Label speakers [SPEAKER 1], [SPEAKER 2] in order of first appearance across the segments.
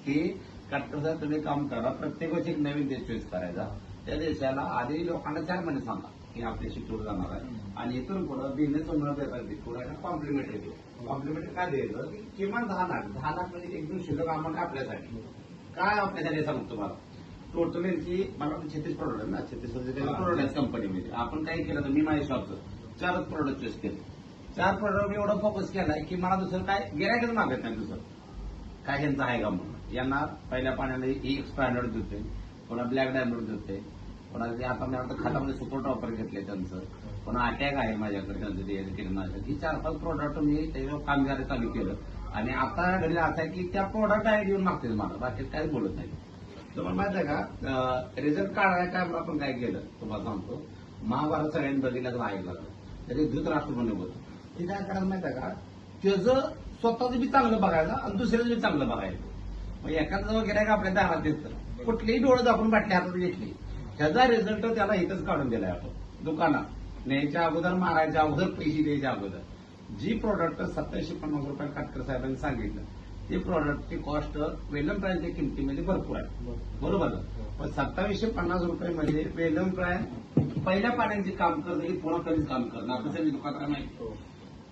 [SPEAKER 1] की काटकसर तुम्ही काम करा, प्रत्येक वेळेस एक नवीन देश चॉईस करायचा. त्या देशाला आधी लोकांना 4 महिने सांगा की आपल्याशी टूर जाणार आहे आणि इथून पुढे बिझनेस ओनर देतात टूर आहे कॉम्प्लिमेंटरी देऊ. कॉम्प्लिमेंटरी काय द्यायचं की किमान 10 लाख म्हणजे एकदम शिल्लक अमाऊंट आपल्यासाठी. काय आपल्यासाठी सांगतो तुम्हाला टोटल यांची मला 36 प्रोडक्ट आहे ना, 36 प्रोडक्ट आहेत कंपनीमध्ये. आपण काय केलं तर मी माझ्या शॉपचं 4च प्रोडक्ट चॉईस केले. 4 प्रोडक्ट मी एवढा फोकस केलाय की मला दुसरं काय गिरायकच मागत नाही. दुसरं काय ह्यांचं आहे का म्हणून यांना पहिल्या पाण्याला एक स्टँडर्ड देते, कोणा ब्लॅक डायमंड देते, कोणा आता मी आता खात्यामध्ये सुपर टॉपर घेतले त्यांचं, कोणा अटॅक आहे माझ्याकडे त्यांचं ते कीटकनाशक. ही 4-5 प्रोडक्ट मी त्याच्यावर कामगार चालू केलं आणि आता घडी असं आहे की त्या प्रोडक्ट आहे देऊन मागते मला, बाकी काही बोलत नाही. तुम्हाला माहित आहे का रिझल्ट काढायला काय आपण काय केलं तुम्हाला सांगतो. महाभारत सगळ्यांनी बघितलं ऐकलं तरी धृतराष्ट्र म्हणून होतं. ते काय करायचं माहित आहे का त्याचं स्वतःच बी चांगलं बघायला आणि दुसऱ्याचं बी चांगलं बघायला. मग एखादं जवळ गिरायक आपल्या दारात येतं, कुठलीही डोळं दाखवून बाटली हातात घेतली, त्याचा रिझल्ट त्याला इथंच काढून दिलाय आपण दुकानात न्यायच्या अगोदर, मारायच्या अगोदर, पैसे द्यायच्या अगोदर. जी प्रोडक्ट 2750 रुपये काटकर साहेबांनी सांगितलं ते प्रोडक्टची कॉस्ट वेलम प्राईजच्या किमतीमध्ये भरपूर आहे, बरोबर. पण 2750 रुपये मध्ये वेलम प्राईज पहिल्या पाण्याचे काम करतं की पुन्हा कधीच काम करणार आपल्या सगळी दुकानात माहिती.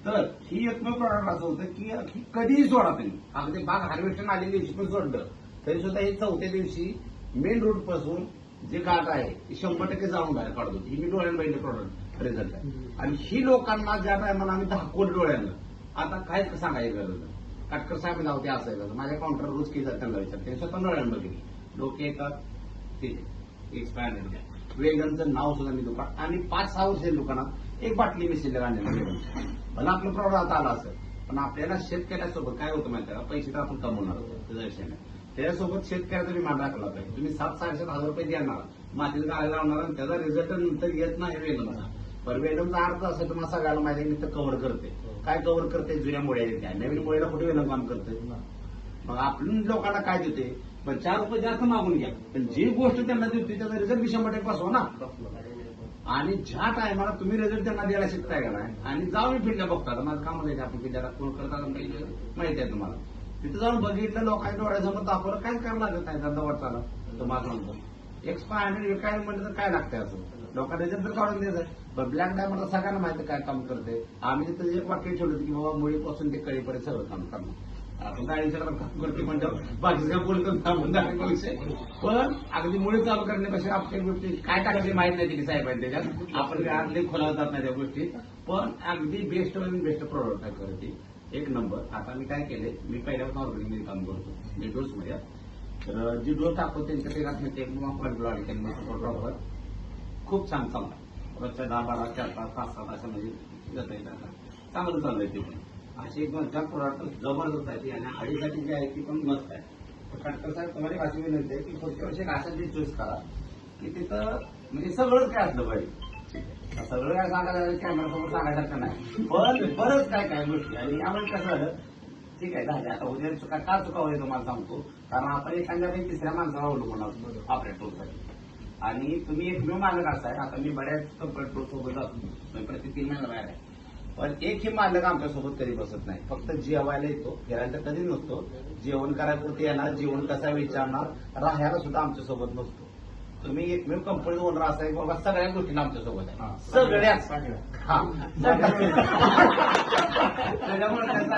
[SPEAKER 1] तर ही एकमेव प्रॉडक्ट असं होतं की कधीही सोडा तुम्ही. अगदी बाग हार्वेस्टन आलेल्या दिवशी पण सोडलं तरी सुद्धा हे 4थ्या दिवशी मेन रोड पासून जे घाट आहे ते 100% जाऊन बाहेर काढतो. ही मी डोळ्यानं पाहिजे प्रोडक्ट रिझल्ट आहे. आणि ही लोकांना ज्या टायमाला आम्ही दाखवलं डोळ्यानं, आता काय सांगायचं गरज नाही. काटकर साहेब नाव ते असायचं माझ्या काउंटर रोज केली जात त्यांना विचार ते स्वतः डोळ्यानं बघितली. लोक येतात ठीक आहे एक्सपायर वेगनचं नाव सुद्धा मी दुकान आणि 5-6 वर्ष दुकानात एक बाटली मी शिल्लक आणलेलं वेगनचं. मला आपलं प्रॉडक्ट आता आला असेल पण आपल्याला शेतकऱ्यासोबत काय होतं माहिती आहे का, पैसे तर आपण कमवणार होतो त्याच्या विषय नाही. त्याच्यासोबत शेतकऱ्याचा मी मान राखला पाहिजे. तुम्ही 7-7,500 रुपये देणार मातीचं गाळायला लावणार आणि त्याचा रिझल्ट नंतर येत नाही वेगनचा. पण वेगनचा अर्थ असं तुम्हाला सगळ्याला माहिती आहे मी तर कव्हर करते. काय कव्हर करते जुन्या मुळ्या येते, नवीन मुळ्याला कुठे वेगळं काम करते. मग आपण लोकांना काय देते पण 4 रुपये जास्त मागून घ्या पण जी गोष्ट त्यांना देते त्याचा रिझल्ट 100% पासवा ना. आणि ज्या टायमाला तुम्ही रिझल्ट त्यांना द्यायला शिकताय का नाही आणि जाऊन फिरल्या बघता माझं काम आहे आपण फिरल्याला कोण करतात माहिती आहे तुम्हाला. तिथे जाऊन बघितलं लोकांच्या डोळ्यासमोर दाखवलं काय करायला लागत नाही धंदा वाटताना. तुम्हाला सांगतो एक्सपायर विकायला म्हणलं तर काय लागतंय असं लोकांना रिझल्ट तर काढून द्यायचं. ब्लॅक डायमंडला सगळ्यांना माहिती काय काम करते. आम्ही तिथं एक वाक्य ठेवलं की बाबा मुळीपासून ते कळीपर्यंत सगळं काम करणार. आपण गाडीचं काम करते म्हणजे बाकीचं काय बोलतो थांबून विषय. पण अगदी मुळे चालू करण्यापेक्षा आपल्या गोष्टी काय टाकायची माहित नाही की साहेब आहे त्याच्यात आपण अगदी खोलावतात नाही त्या गोष्टी. पण अगदी बेस्ट आणि बेस्ट प्रोडक्ट आहे करते एक नंबर. आता मी काय केले मी पहिल्यापासून ऑर्गॅनिक काम करतो मी डोस मध्ये. तर जी डोस टाकतो त्यांच्या तेलात मी प्रॉपर खूप छान चालला. रोजच्या 10-12, 4-5, 5-7 असं म्हणजे जाता येतात चांगलं चाललंय ते पण. अशी एक 2-4 प्रोडक्ट जबरदस्त आहे आणि आडीसाठी जी आहे ती पण मस्त आहे. काटकर साहेब तुम्हाला अशी विनंती आहे की पुढच्या वर्षी एक असं जे चूज करा की तिथं म्हणजे सगळंच काय असलं पाहिजे. सगळं काय सांगायला कॅमेरासमोर सांगायसारखं नाही पण बरंच काय काय गोष्टी. आणि यामुळे कसं झालं ठीक आहे झाले आता उद्या चुका का चुकावं तुम्हाला सांगतो. कारण आपण एखाद्या 3ऱ्या माणसाला अवलंबून असतो आपल्या टूरसाठी. आणि तुम्ही एकमेव मालक असाय. आता मी बऱ्याच टूर सोबत जातो प्रति 3 महिन्याला बाहेर आहे पण एकही मालक आमच्यासोबत कधी बसत नाही. फक्त जेवायला येतो फिरायला कधी नसतो. जेवण करायपुरते येणार जेवण कसा विचारणार राहायला सुद्धा आमच्यासोबत नसतो. तुम्ही एकमेव कंपनीत ओनर असाय बाबा सगळ्या गोष्टी आमच्यासोबत आहे सगळ्याच. त्याच्यामुळे त्याचा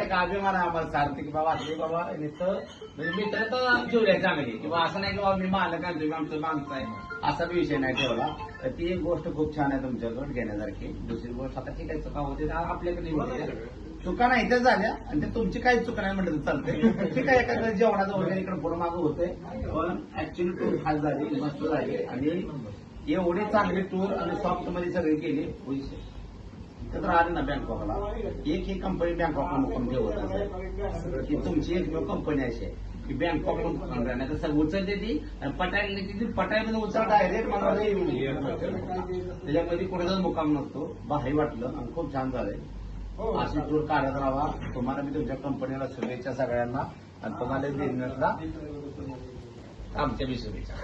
[SPEAKER 1] एक अभिमान आहे आम्हाला सारखी की बाबा असले बाबा नुसतं म्हणजे मित्र तर ठेवल्या चांगली किंवा असं नाही की बाबा मी मालक आणतो मी आमचं माणसं आहे असा बी विषय नाही ठेवला. तर ती एक गोष्ट खूप छान आहे तुमच्याकडे घेण्यासारखी. दुसरी गोष्ट आता ठीक आहे चुका होते आपल्याकडे चुका नाही त्या झाल्या आणि ते तुमची काही चुका नाही म्हटलं चालते ठीक आहे. एखाद्या जेवणाचं वगैरे इकडे पुढे मागं होतंय पण ऍक्च्युअली टूर खास झाली मस्त झाली आणि एवढी चांगली टूर आणि सॉफ्ट मध्ये सगळी केली पैसे तर आले ना बँकॉकला. एक ही कंपनी बँकॉकला मुक्काम ठेवत असेल की तुमची एकमेव कंपनी अशी आहे की बँकॉकला मुक्काम नाही तर सगळं उचलते ती आणि पटायमध्ये उचल डायरेक्ट मला त्याच्यामध्ये कोणाचाच मुक्काम नसतो. भारी वाटलं आणि खूप छान झालंय. अशी टूर काढत राहा. तुम्हाला मी तुमच्या कंपनीला शुभेच्छा सगळ्यांना आणि तुम्हाला बिझनेसला आमच्या बी शुभेच्छा.